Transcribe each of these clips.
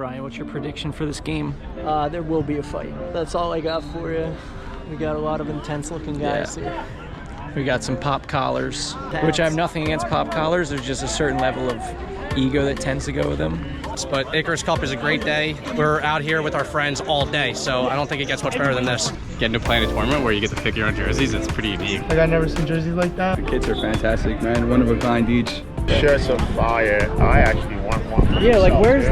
Brian, what's your prediction for this game? There will be a fight. That's all I got for you. We got a lot of intense looking guys here. We got some pop collars, which I have nothing against pop collars. There's just a certain level of ego that tends to go with them. But Icarus Cup is a great day. We're out here with our friends all day, so I don't think it gets much better than this. Getting to play in a tournament where you get to pick your own jerseys, it's pretty unique. Like, I've never seen jerseys like that. The kits are fantastic, man. One of a kind each. Shirts are fire. I actually want one. Yeah, like where's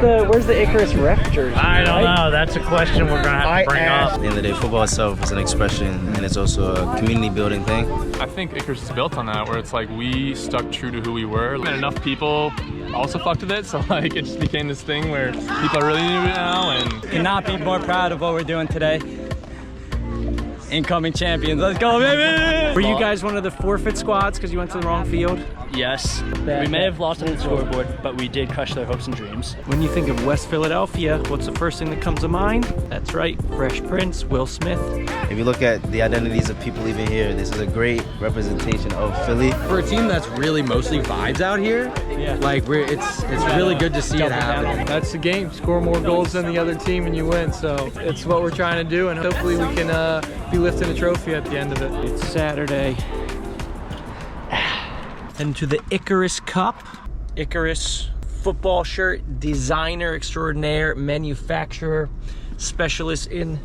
the Icarus ref jersey? I don't know. That's a question we're gonna have to bring up. At the end of the day, football itself is an expression, and it's also a community building thing. I think Icarus is built on that, where it's like we stuck true to who we were, and enough people also fucked with it, so like it just became this thing where people are really new to it now, and cannot be more proud of what we're doing today. Incoming champions, let's go, baby! Were you guys one of the forfeit squads because you went to the wrong field? Yes. We may have lost on the scoreboard, but we did crush their hopes and dreams. When you think of West Philadelphia, what's the first thing that comes to mind? That's right, Fresh Prince, Will Smith. If you look at the identities of people even here, this is a great representation of Philly. For a team that's really mostly vibes out here, like it's really good to see it happen. That's the game. Score more goals than the other team and you win. So it's what we're trying to do, and hopefully we can be lifting a trophy at the end of it. It's Saturday. And to the Icarus Cup. Icarus football shirt designer extraordinaire, manufacturer, specialist in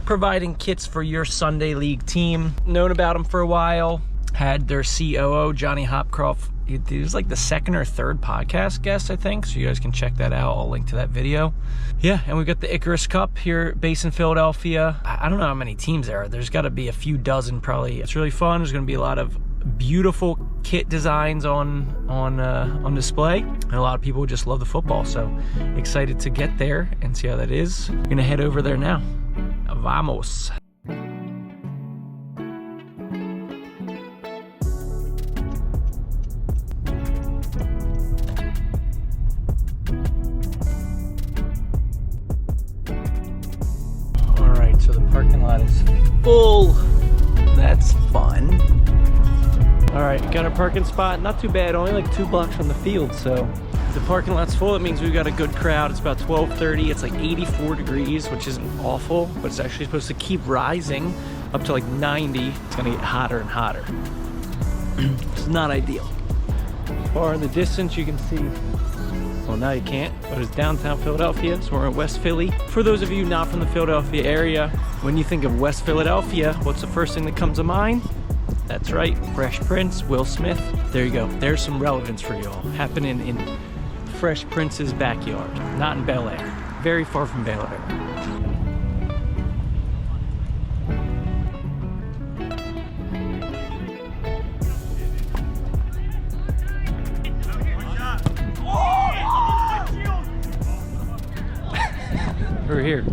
providing kits for your Sunday league team. Known about him for a while. Had their COO, Johnny Hopcroft. He was like the second or third podcast guest, I think. So you guys can check that out. I'll link to that video. Yeah, and we've got the Icarus Cup here based in Philadelphia. I don't know how many teams there are. There's got to be a few dozen probably. It's really fun. There's going to be a lot of beautiful kit designs on display, and a lot of people just love the football, so excited to get there and see how that is. I'm gonna head over there now. Vamos. All right, so the parking lot is full. That's fun. All right, got our parking spot. Not too bad, only like 2 blocks from the field. So if the parking lot's full, it means we've got a good crowd. It's about 12:30. It's like 84 degrees, which isn't awful, but it's actually supposed to keep rising up to like 90. It's gonna get hotter and hotter. It's not ideal. Far in the distance, you can see, well, now you can't, but it's downtown Philadelphia, so we're in West Philly. For those of you not from the Philadelphia area, when you think of West Philadelphia, what's the first thing that comes to mind? That's right, Fresh Prince, Will Smith. There you go. There's some relevance for y'all. Happening in Fresh Prince's backyard, not in Bel Air. Very far from Bel Air. We're here.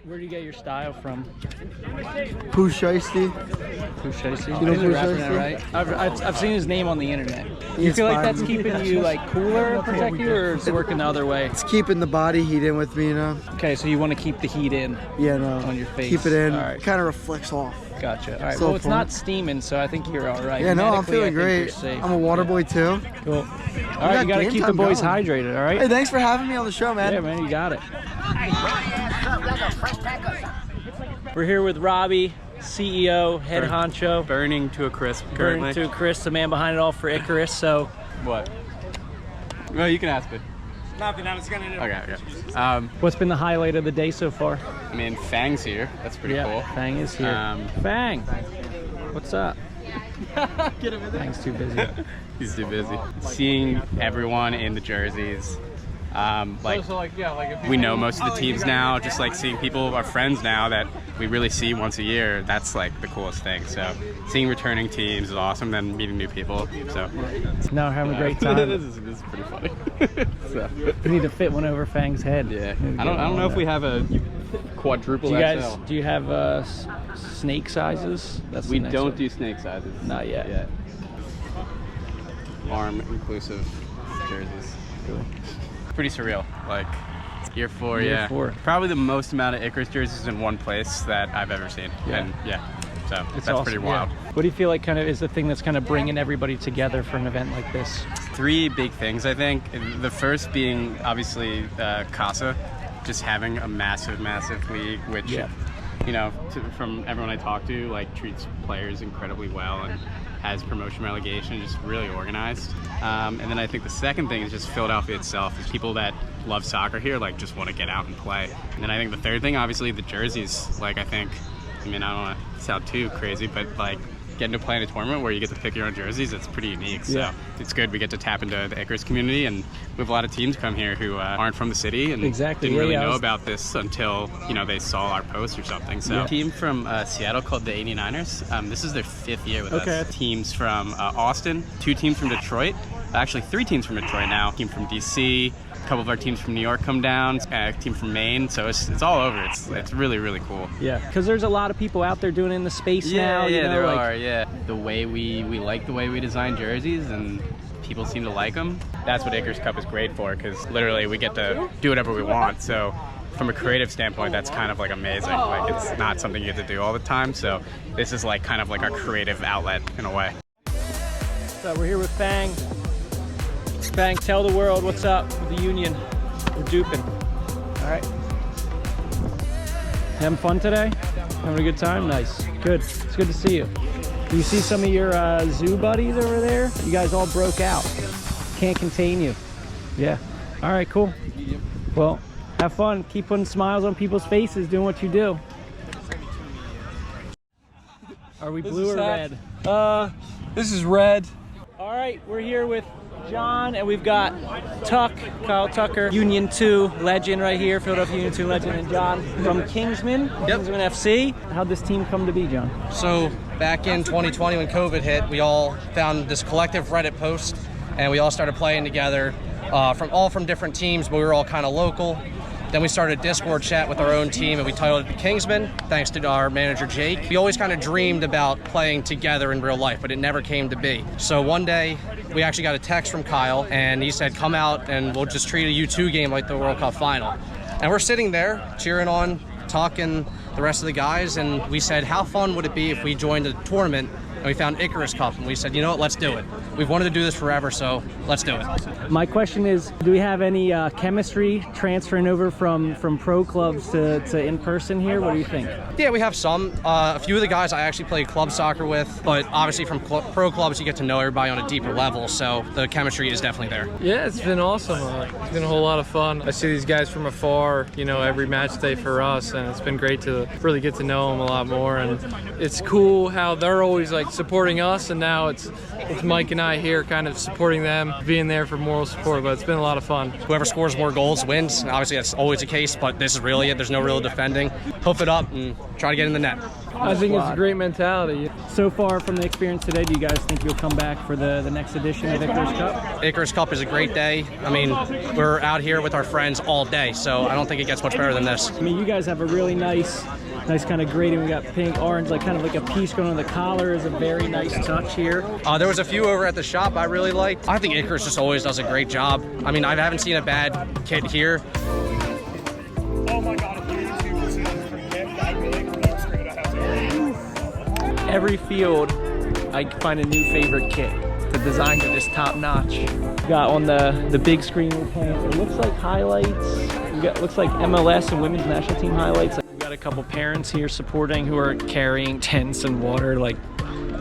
Where do you get your style from? Puskas. Puskas. You know Puskas, right? I've seen his name on the internet. You feel like that's keeping you like cooler, protect you, or is it working the other way? It's keeping the body heat in with me, you know? Okay, so you want to keep the heat in? Yeah, no. On your face. Keep it in. All right. Kind of reflects off. Gotcha. All right. So well, it's fun. not steaming, so I think you're all right. Yeah, no, I'm Medically, feeling great. I'm a water boy too. Cool. All right, you gotta keep the boys hydrated. All right. Hey, thanks for having me on the show, man. Yeah, man, you got it. We're here with Robby, CEO, head honcho. Burning to a crisp currently. Burning to a crisp, the man behind it all for Icarus, so. What? Well, you can ask me. Nothing, I'm just gonna do. Okay. What's been the highlight of the day so far? I mean, Phang's here. That's pretty cool. Phang is here. Phang, what's up? Get him in there. Phang's too busy. He's too busy. Seeing everyone in the jerseys. We know most of the teams now, just like seeing people, our friends now that we really see once a year, that's like the coolest thing. So seeing returning teams is awesome, then meeting new people. So now having a great time. this is pretty funny. So. We need to fit one over Phang's head. Yeah. I don't know if we have a quadruple XL. Do you have snake sizes? That's we don't do snake sizes. Not yet. Arm inclusive jerseys. Cool. Pretty surreal. Like year four. Probably the most amount of Icarus jerseys in one place that I've ever seen. And So that's awesome, pretty wild. yeah. What do you feel like kind of is the thing that's kind of bringing everybody together for an event like this? 3 big things, I think. The first being obviously Casa, just having a massive league, which, you know, from everyone I talk to, like treats players incredibly well and has promotion relegation, just really organized. And then I think the second thing is just Philadelphia itself. Is people that love soccer here, like, just want to get out and play. And then I think the third thing, obviously, the jerseys. Like, I mean, I don't want to sound too crazy, but like getting to play in a tournament where you get to pick your own jerseys, it's pretty unique. So it's good. We get to tap into the Icarus community, and we have a lot of teams come here who aren't from the city and didn't really know about this until, you know, they saw our post or something. So a team from Seattle called the 89ers. This is their 5th year with us. Teams from Austin, 2 teams from Detroit, actually 3 teams from Detroit now, a team from DC, a couple of our teams from New York come down, a team from Maine, so it's all over. It's really cool. Yeah, because there's a lot of people out there doing it in the space now. Yeah, you know, there are. Yeah, the way we like the way we design jerseys, and people seem to like them. That's what Icarus Cup is great for, because literally we get to do whatever we want. So from a creative standpoint, that's kind of like amazing. Like, it's not something you get to do all the time. So this is like kind of like a creative outlet in a way. So we're here with Phang. Phang, tell the world what's up with the union. We're duping. All right. Having fun today? Having a good time? Nice. Good. It's good to see you. Do you see some of your zoo buddies over there? You guys all broke out. Can't contain you. Yeah. All right, cool. Well, have fun. Keep putting smiles on people's faces, doing what you do. Are we blue or red? This is red. All right, we're here with John, and we've got Kyle Tucker, Union 2 legend right here, Philadelphia Union 2 legend, and John from Kingsman, Kingsman FC. How'd this team come to be, John? So back in 2020 when COVID hit, we all found this collective Reddit post, and we all started playing together from different teams, but we were all kind of local. Then we started a Discord chat with our own team, and we titled it Kingsman, thanks to our manager, Jake. We always kind of dreamed about playing together in real life, but it never came to be. So one day, we actually got a text from Kyle, and he said, come out and we'll just treat a U2 game like the World Cup final. And we're sitting there, cheering on, talking the rest of the guys, and we said, how fun would it be if we joined a tournament and we found Icarus Cup, and we said, you know what, let's do it. We've wanted to do this forever, so let's do it. My question is, do we have any chemistry transferring over from pro clubs to in person here? What do you think? Yeah, we have some. A few of the guys I actually played club soccer with, but obviously from pro clubs you get to know everybody on a deeper level, so the chemistry is definitely there. Yeah, it's been awesome. It's been a whole lot of fun. I see these guys from afar, you know, every match day for us, and it's been great to really get to know them a lot more. And it's cool how they're always like supporting us, and now it's Mike and I here kind of supporting them, being there for moral support, but it's been a lot of fun. Whoever scores more goals wins. Obviously that's always the case, but this is really it. There's no real defending. Hoof it up and try to get in the net. I think it's a great mentality. So far from the experience today, do you guys think you'll come back for the next edition of Icarus Cup? Icarus Cup is a great day. I mean, we're out here with our friends all day, so I don't think it gets much better than this. I mean, you guys have a really nice kind of grading. We got pink, orange, like kind of like a piece going on the collar is a very nice touch here. There was a few over at the shop I really liked. I think Icarus just always does a great job. I mean, I haven't seen a bad kit here. Oh my God, if you YouTube see them for kit, I really screwed up. Every field, I find a new favorite kit. The designs are just top notch. Got on the big screen we're playing. It looks like highlights. Looks like MLS and women's national team highlights. We got a couple parents here supporting who are carrying tents and water. Like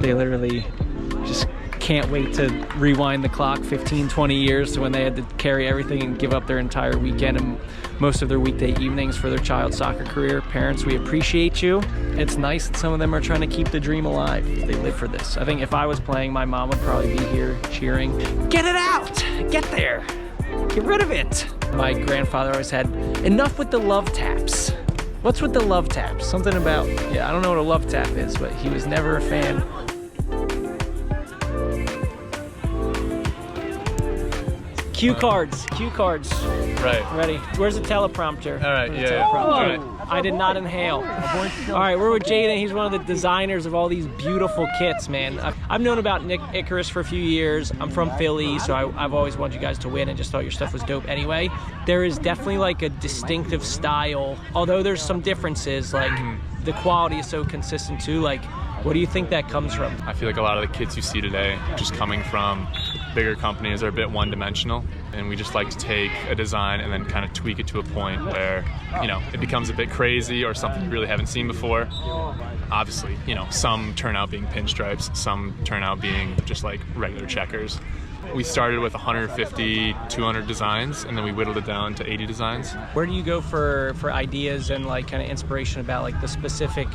they literally just can't wait to rewind the clock 15, 20 years to when they had to carry everything and give up their entire weekend and most of their weekday evenings for their child's soccer career. Parents, we appreciate you. It's nice that some of them are trying to keep the dream alive. They live for this. I think if I was playing, my mom would probably be here cheering. Get it out! Get there! Get rid of it! My grandfather always had, enough with the love taps. What's with the love taps? Something about, I don't know what a love tap is, but he was never a fan. Cue cards. Right. Ready. Where's the teleprompter? All right, Teleprompter. All right. I did not inhale. All right, we're with Jaden. He's one of the designers of all these beautiful kits, man. I've known about Icarus for a few years. I'm from Philly, so I've always wanted you guys to win and just thought your stuff was dope anyway. There is definitely like a distinctive style, although there's some differences, like the quality is so consistent too. Like What do you think that comes from? I feel like a lot of the kids you see today, just coming from bigger companies, are a bit one-dimensional, and we just like to take a design and then kind of tweak it to a point where, you know, it becomes a bit crazy or something you really haven't seen before. Obviously, you know, some turn out being pinstripes, some turn out being just like regular checkers. We started with 150, 200 designs, and then we whittled it down to 80 designs. Where do you go for ideas and like kind of inspiration about like the specific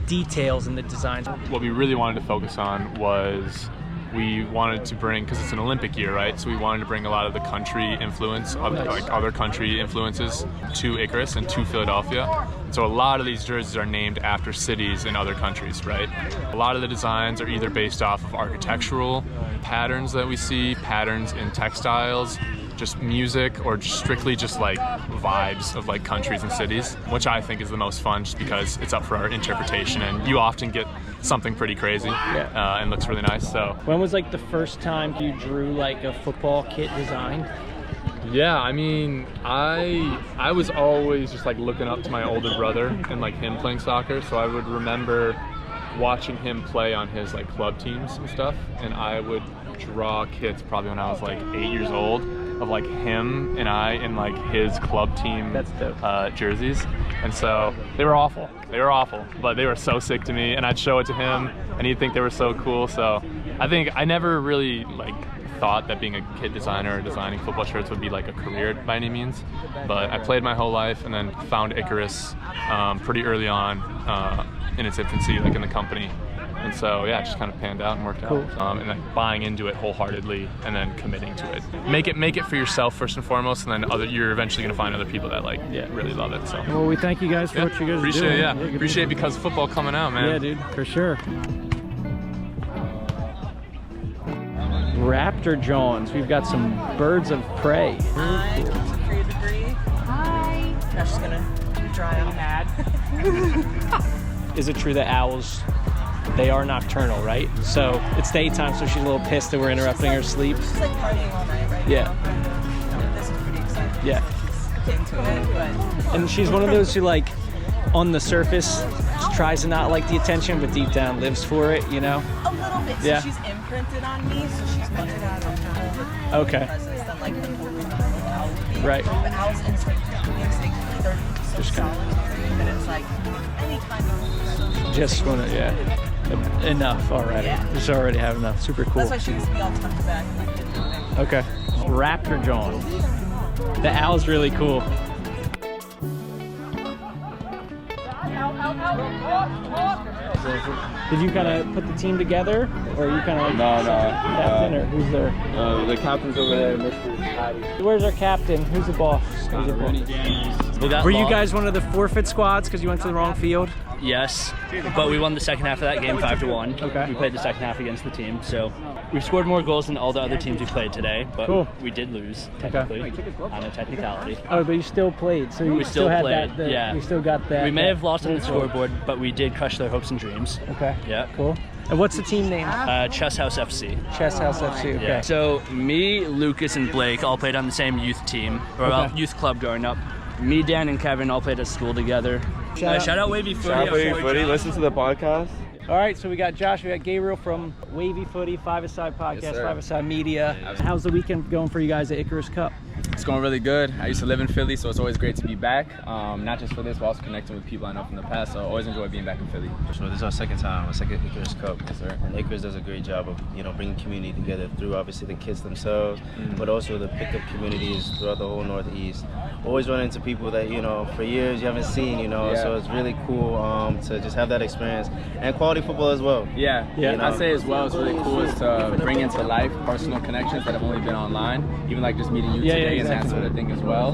details in the designs? What we really wanted to focus on was we wanted to bring, because it's an Olympic year, right? So we wanted to bring a lot of the country influence, like other country influences, to Icarus and to Philadelphia. So a lot of these jerseys are named after cities in other countries, right? A lot of the designs are either based off of architectural patterns that we see, patterns in textiles, just music, or just strictly just like vibes of like countries and cities, which I think is the most fun just because it's up for our interpretation and you often get something pretty crazy and looks really nice. So when was like the first time you drew like a football kit design? Yeah, I mean, I was always just like looking up to my older brother and like him playing soccer, so I would remember watching him play on his like club teams and stuff, and I would draw kits probably when I was like 8 years old of like him and I in like his club team jerseys, and so they were awful, but they were so sick to me, and I'd show it to him and he'd think they were so cool. So I think I never really like thought that being a kid designer or designing football shirts would be like a career by any means, but I played my whole life and then found Icarus pretty early on in its infancy, like in the company. And so yeah, it just kind of panned out and worked out. And then buying into it wholeheartedly and then committing to it. Make it for yourself first and foremost, and then you're eventually gonna find other people that like really love it. So well, we thank you guys for what you guys appreciate are doing. it, appreciate it because of football coming out, man. Yeah, dude, for sure. Raptor Jawns. We've got some birds of prey. Hi. That's just gonna dry out mad. Is it true that owls, they are nocturnal, right? So it's daytime, so she's a little pissed that we're interrupting her sleep. She's like partying all night right now. This is pretty exciting. Yeah. She's getting to it, but... And she's one of those who like, on the surface, just tries to not like the attention, but deep down lives for it, you know? A little bit. So yeah. She's imprinted on me, so she's much more okay. presence than like the owl would be. Right. But owls instinct, they're so solitary that it's like, anytime. Just wanna, enough already. Yeah. Just already have enough. Super cool. That's why she used to be all tucked back. Okay. Raptor Jawns. The owl's really cool. Did you kind of put the team together, or are you kind of like captain, or who's there? The captain's over there, Mr. Patty. Where's our captain? Who's the boss? Were you guys one of the forfeit squads because you went to the wrong field? Yes, but we won the second half of that game 5-1. Okay. We played the second half against the team, so we scored more goals than all the other teams we played today, but we did lose, technically, on a technicality. Oh, but you still played, so you still had played, that, yeah. You still got that. We may have lost on the scoreboard, but we did crush their hopes and dreams. Okay. Yeah. Cool. And what's the team name? Chesshouse FC. Chesshouse FC, okay. Yeah. So me, Lucas, and Blake all played on the same youth team, or youth club growing up. Me, Dan, and Kevin all played at school together. Shout out Wavy Footy. Shout out Wavy Footy. Listen to the podcast. All right, so we got Josh, we got Gabriel from Wavy Footy, Five-A-Side Podcast, Five-A-Side Media. How's the weekend going for you guys at Icarus Cup? It's going really good. I used to live in Philly, so it's always great to be back. Not just for this, but also connecting with people I know from the past, so I always enjoy being back in Philly. So this is our second Icarus Cup. Yes, sir. And Icarus does a great job of, bringing community together through obviously the kids themselves, but also the pickup communities throughout the whole Northeast. Always run into people that, for years you haven't seen, so it's really cool to just have that experience. And quality football as well. Yeah. I'd say as well, it's really cool is to bring into life personal connections that have only been online, even like just meeting you today and that sort of thing as well.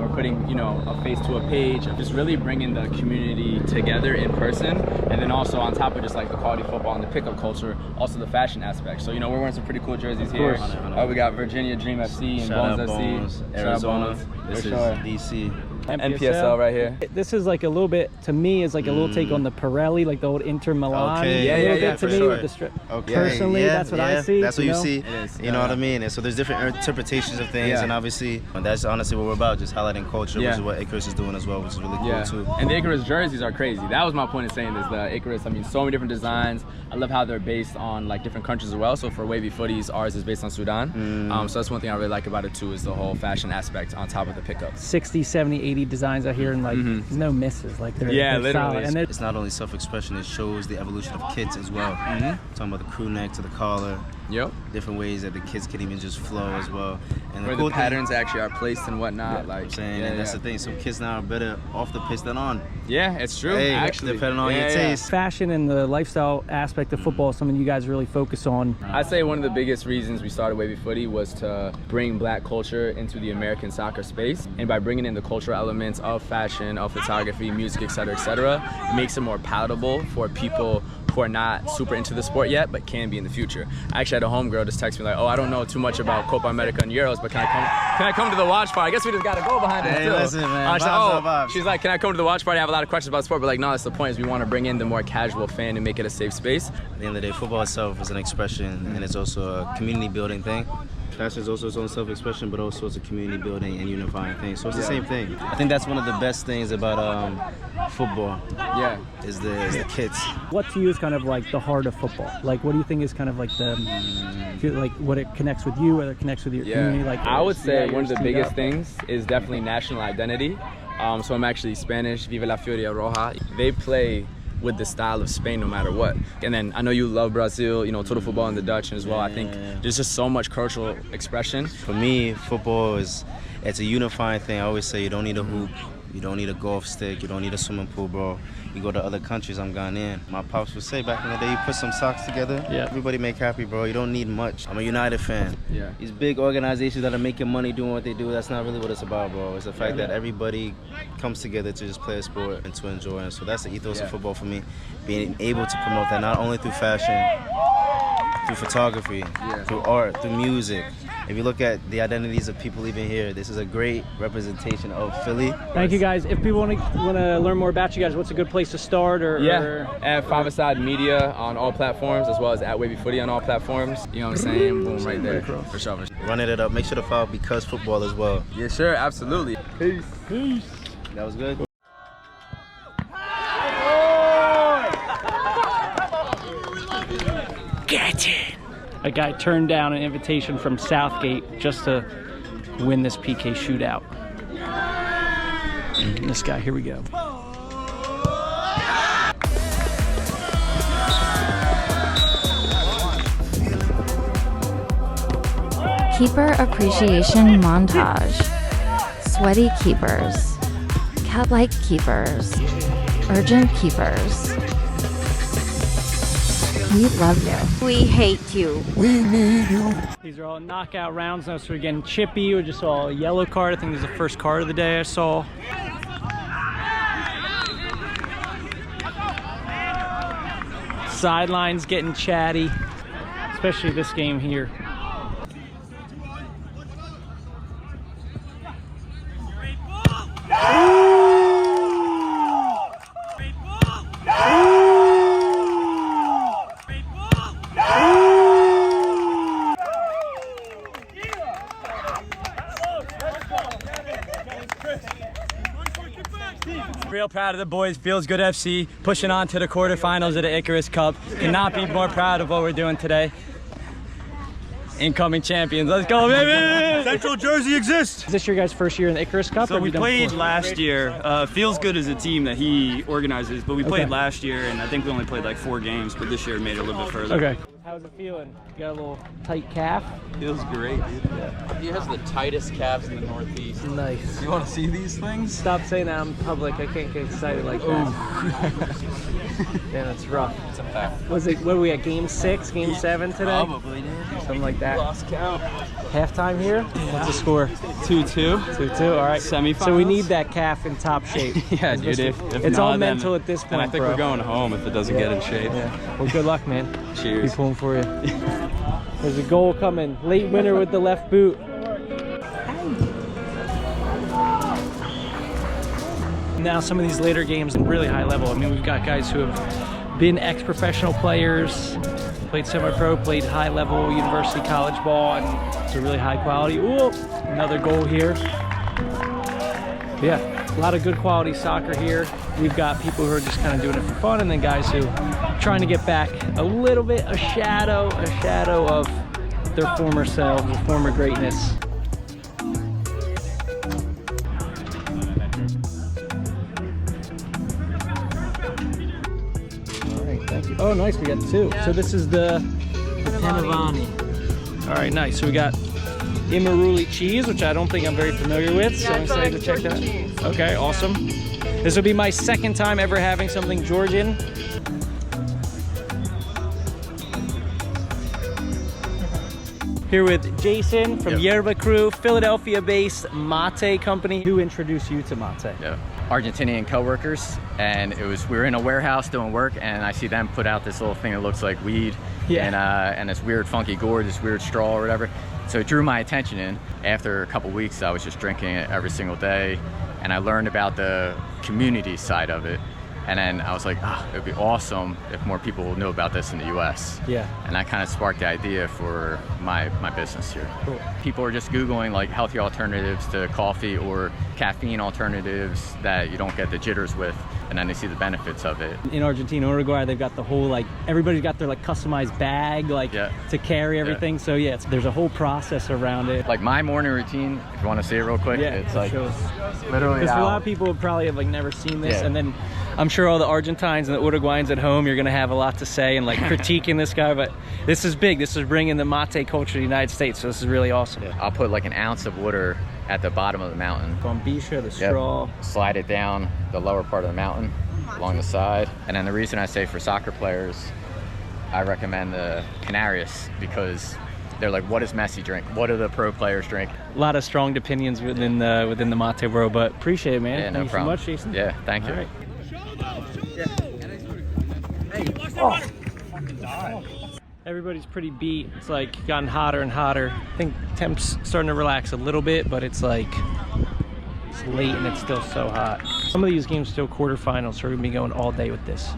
We're putting, a face to a page, just really bringing the community together in person, and then also on top of just like the quality football and the pickup culture, also the fashion aspect. So, we're wearing some pretty cool jerseys here. We got Virginia Dream FC and Bones FC. Arizona. This is DC. NPSL right here. This is like a little bit, to me, is like a little take on the Pirelli, like the old Inter Milan. Okay. A little bit to for me sure. with the strip. Okay. Personally, that's what I see. That's what you see. It is. You know what I mean? And so there's different interpretations of things, and obviously that's honestly what we're about, just highlighting culture, which is what Icarus is doing as well, which is really cool too. And the Icarus jerseys are crazy. That was my point in saying this. The Icarus, I mean, so many different designs. I love how they're based on like different countries as well. So for Wavy Footies, ours is based on Sudan. So that's one thing I really like about it too, is the whole fashion aspect on top of the pickup. 60, 70, 80 designs out here, and like no misses. Like they're literally. solid. And it's not only self-expression, it shows the evolution of kids as well. Talking about the crew neck to the collar. Different ways that the kids can even just flow as well. And where the patterns actually are placed and whatnot. Like saying, and that's the thing. Some kids now are better off the pitch than on. Yeah, it's true. Hey, actually, depending on your taste. Fashion and the lifestyle aspect of football is something you guys really focus on. I'd say one of the biggest reasons we started Wavy Footy was to bring black culture into the American soccer space. And by bringing in the cultural elements of fashion, of photography, music, etc., it makes it more palatable for people who are not super into the sport yet, but can be in the future. I actually had a homegirl just text me like, oh, I don't know too much about Copa America and Euros, but can I come to the watch party? I guess we just got a goal behind it too. Listen, man. She's like, can I come to the watch party? I have a lot of questions about sport, but like, no, that's the point, is we want to bring in the more casual fan and make it a safe space. At the end of the day, football itself is an expression, and it's also a community building thing. Fashion is also its own self-expression, but also it's a community building and unifying thing. So it's the same thing. I think that's one of the best things about football. Is the kids. What to you is kind of like the heart of football? Like, what do you think is kind of like the, like what it connects with you, whether it connects with your community? Like, I would say one of the biggest things is definitely national identity. So I'm actually Spanish, Viva la Furia Roja. They play with the style of Spain no matter what. And then I know you love Brazil, you know, total football and the Dutch as well. I think there's just so much cultural expression. For me, football it's a unifying thing. I always say you don't need a hoop, you don't need a golf stick, you don't need a swimming pool, bro. You go to other countries, I'm Ghanaian. My pops would say back in the day, you put some socks together, everybody make happy, bro. You don't need much. I'm a United fan. These big organizations that are making money doing what they do, that's not really what it's about, bro. It's the fact that everybody comes together to just play a sport and to enjoy it. So that's the ethos of football for me, being able to promote that not only through fashion, through photography, through art, through music. If you look at the identities of people even here, this is a great representation of Philly. Thank you guys. If people want to learn more about you guys, what's a good place to start? At 5-A-Side Media on all platforms, as well as at Wavy Footy on all platforms. You know what I'm saying? Boom, right there. For sure. Running it up. Make sure to follow Because Football as well. Yeah, sure, absolutely. Peace. That was good. Get it! A guy turned down an invitation from Southgate just to win this PK shootout. And this guy, here we go. Keeper Appreciation Montage. Sweaty keepers. Cat-like keepers. Urgent keepers. We love you. We hate you. We need you. These are all knockout rounds now, so we're getting chippy. We just saw a yellow card. I think this is the first card of the day I saw. Sidelines getting chatty, especially this game here. Real proud of the boys, Feels Good FC, pushing on to the quarterfinals of the Icarus Cup. Cannot be more proud of what we're doing today. Incoming champions, let's go, baby! Central Jersey exists! Is this your guys' first year in the Icarus Cup? So we played last year. Feels Good is a team that he organizes, but we played last year, and I think we only played like 4 games, but this year made it a little bit further. Okay. How's it feeling? You got a little tight calf? Feels great, dude. He has the tightest calves in the Northeast. Nice. You want to see these things? Stop saying that in public. I can't get excited like that. Yeah, that's rough. It's a fact. Was it, what are we at, game 6, game 7 today? Probably, dude. Something like that. Lost count. Halftime here? What's the score? 2-2. 2-2, all right. Semifinals. So we need that calf in top shape. Yeah, dude. If it's not, all mental at this point, and I think bro. we're going home if it doesn't get in shape. Yeah. Well, good luck, man. Cheers. Be pulling for you. There's a goal coming. Late winner with the left boot. Now some of these later games are really high level. I mean, we've got guys who have been ex-professional players, played semi-pro, played high-level university college ball, and it's a really high quality. Ooh, another goal here. Yeah, a lot of good quality soccer here. We've got people who are just kind of doing it for fun, and then guys who are trying to get back a little bit, a shadow of their former selves, their former greatness. All right, thank you. Oh, nice, we got two. So this is the Panavani. All right, nice. So we got Imaruli cheese, which I don't think I'm very familiar with, so I'm excited to check that out. Okay, awesome. This will be my second time ever having something Georgian. Here with Jason from Yerba Crew, Philadelphia-based mate company. Who introduced you to mate? Argentinian co-workers, and we were in a warehouse doing work, and I see them put out this little thing that looks like weed, and this weird funky gourd, this weird straw or whatever. So it drew my attention in. After a couple weeks, I was just drinking it every single day, and I learned about the community side of it. And then I was like, it would be awesome if more people knew about this in the US. Yeah. And that kind of sparked the idea for my business here. Cool. People are just Googling like healthy alternatives to coffee or caffeine alternatives that you don't get the jitters with, and then they see the benefits of it. In Argentina, Uruguay, they've got the whole, like, everybody's got their like customized bag, like to carry everything. So yeah, there's a whole process around it. Like my morning routine, if you want to see it real quick, it's like literally because a lot of people would probably have like never seen this, and then I'm sure all the Argentines and the Uruguayans at home, you're gonna have a lot to say and like critiquing this guy, but this is big. This is bringing the mate culture to the United States, so this is really awesome. I'll put like an ounce of water at the bottom of the mountain. Bombisha, the straw. Slide it down the lower part of the mountain along the side. And then the reason I say for soccer players, I recommend the Canarias, because they're like, what does Messi drink? What do the pro players drink? A lot of strong opinions within the mate world, but appreciate it, man. Yeah, no Thank problem. you so much, Jason. Yeah, thank you. All right. Everybody's pretty beat. It's like gotten hotter and hotter. I think temps starting to relax a little bit, but it's like it's late and it's still so hot. Some of these games still quarterfinals, so we're gonna be going all day with this.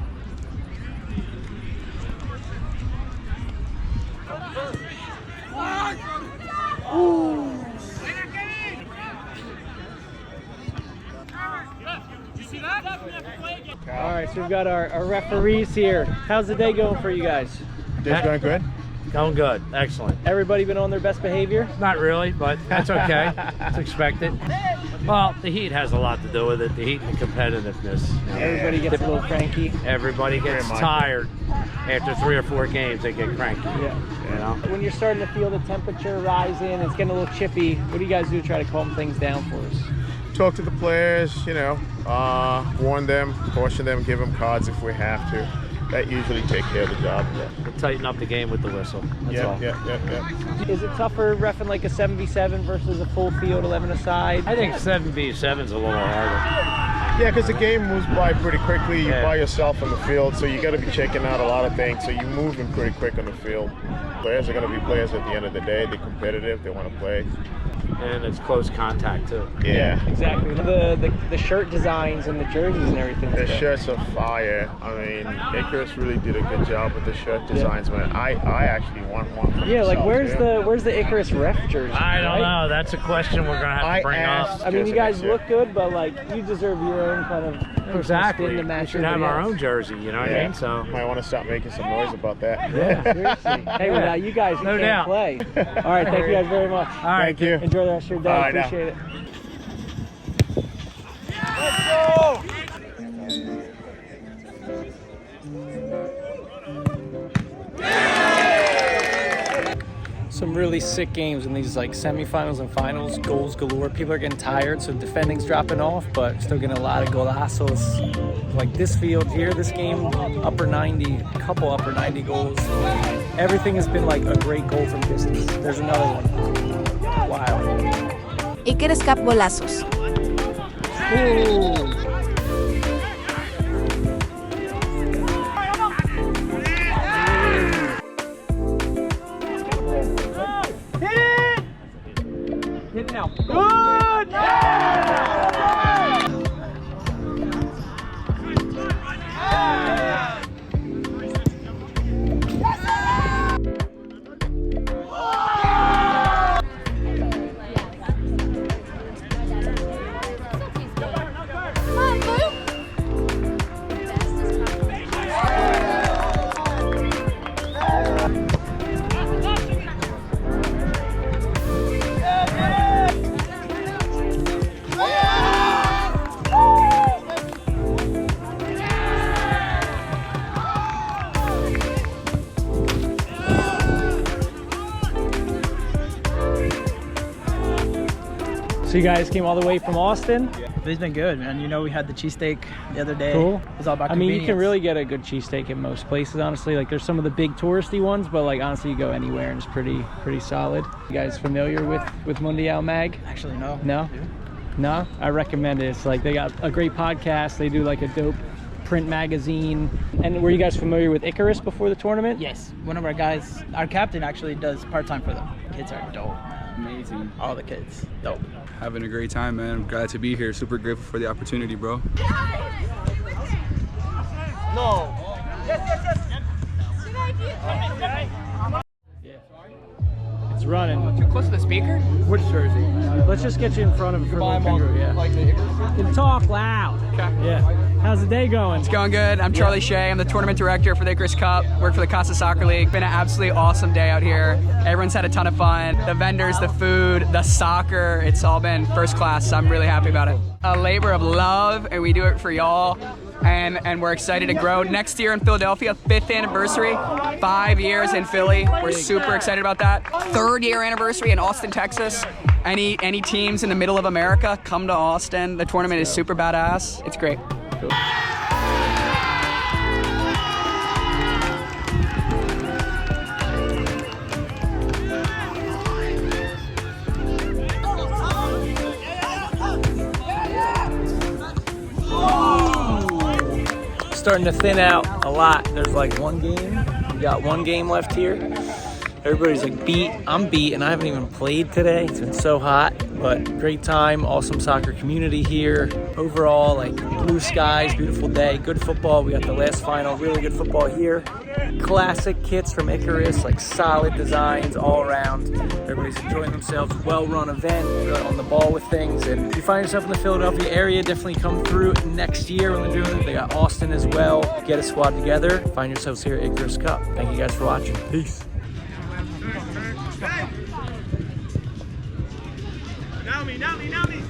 Ooh. All right, so we've got our referees here. How's the day going for you guys? Day's going good? Going good. Excellent. Everybody been on their best behavior? Not really, but that's okay. It's expected. Well, the heat has a lot to do with it. The heat and the competitiveness. You know. Everybody gets a little cranky. Everybody gets tired. After 3 or 4 games, they get cranky. Yeah. You know? When you're starting to feel the temperature rising, it's getting a little chippy, what do you guys do to try to calm things down for us? Talk to the players, you know, warn them, caution them, give them cards if we have to. That usually take care of the job. We'll tighten up the game with the whistle. That's all. Yeah. Is it tougher reffing like a 7v7 versus a full field 11-a-side? I think 7v7 is a little harder. Yeah, because the game moves by pretty quickly. You're by yourself on the field, so you got to be checking out a lot of things. So you're moving pretty quick on the field. Players are going to be players at the end of the day. They're competitive. They want to play. And it's close contact too. Yeah, exactly. The shirt designs and the jerseys and everything. The shirts are fire. I mean, Icarus really did a good job with the shirt designs, man. I actually want one. For like myself, where's the Icarus ref jersey? I don't know. That's a question we're gonna have to bring up. I mean, you guys look good, but like you deserve your own kind of exactly. To match we should have our own jersey. You know what I mean? So might want to stop making some noise about that. Yeah, seriously. Hey, well, now you guys can't play. All right, thank you guys very much. All right, thank you. Enjoy the rest of your day. Appreciate it. Let's go! Some really sick games in these like semifinals and finals. Goals galore. People are getting tired, so defending's dropping off, but still getting a lot of golazos. Like this field here, this game, upper 90, a couple upper 90 goals. Everything has been like a great goal from distance. There's another one. Wow. Icarus Cup Golazos. Ooh. Hit it now. Good! So you guys came all the way from Austin? It's been good, man. You know, we had the cheesesteak the other day. Cool. It's all about I mean, convenience. you can really get a good cheesesteak in most places, honestly. Like, there's some of the big touristy ones, but like honestly, you go anywhere and it's pretty solid. You guys familiar with Mundial Mag? Actually, no. No? No? I recommend it. It's like they got a great podcast. They do like a dope print magazine. And were you guys familiar with Icarus before the tournament? Yes. One of our guys, our captain actually does part-time for them. Kids are dope. Amazing. All the kids. Dope. Having a great time, man. I'm glad to be here. Super grateful for the opportunity, bro. No. It's running. Too close to the speaker? Which jersey? Let's just get you in front of it for a little yeah. You can talk loud. Okay. Yeah. How's the day going? It's going good. I'm Charlie Shea. I'm the tournament director for the Icarus Cup. Work for the Casa Soccer League. Been an absolutely awesome day out here. Everyone's had a ton of fun. The vendors, the food, the soccer, it's all been first class. I'm really happy about it. A labor of love, and we do it for y'all. And we're excited to grow. Next year in Philadelphia, 5th anniversary, 5 years in Philly. We're super excited about that. 3rd year anniversary in Austin, Texas. Any teams in the middle of America, come to Austin. The tournament is super badass. It's great. Cool. Starting to thin out a lot. There's like one game. We got one game left here. Everybody's like beat. I'm beat and I haven't even played today. It's been so hot, but great time. Awesome soccer community here. Overall, like blue skies, beautiful day, good football. We got the last final, really good football here. Classic kits from Icarus, like solid designs all around. Everybody's enjoying themselves. Well-run event, really on the ball with things. And if you find yourself in the Philadelphia area, definitely come through next year when they're doing it. They got Austin as well. Get a squad together. Find yourselves here at Icarus Cup. Thank you guys for watching. Peace. Now me.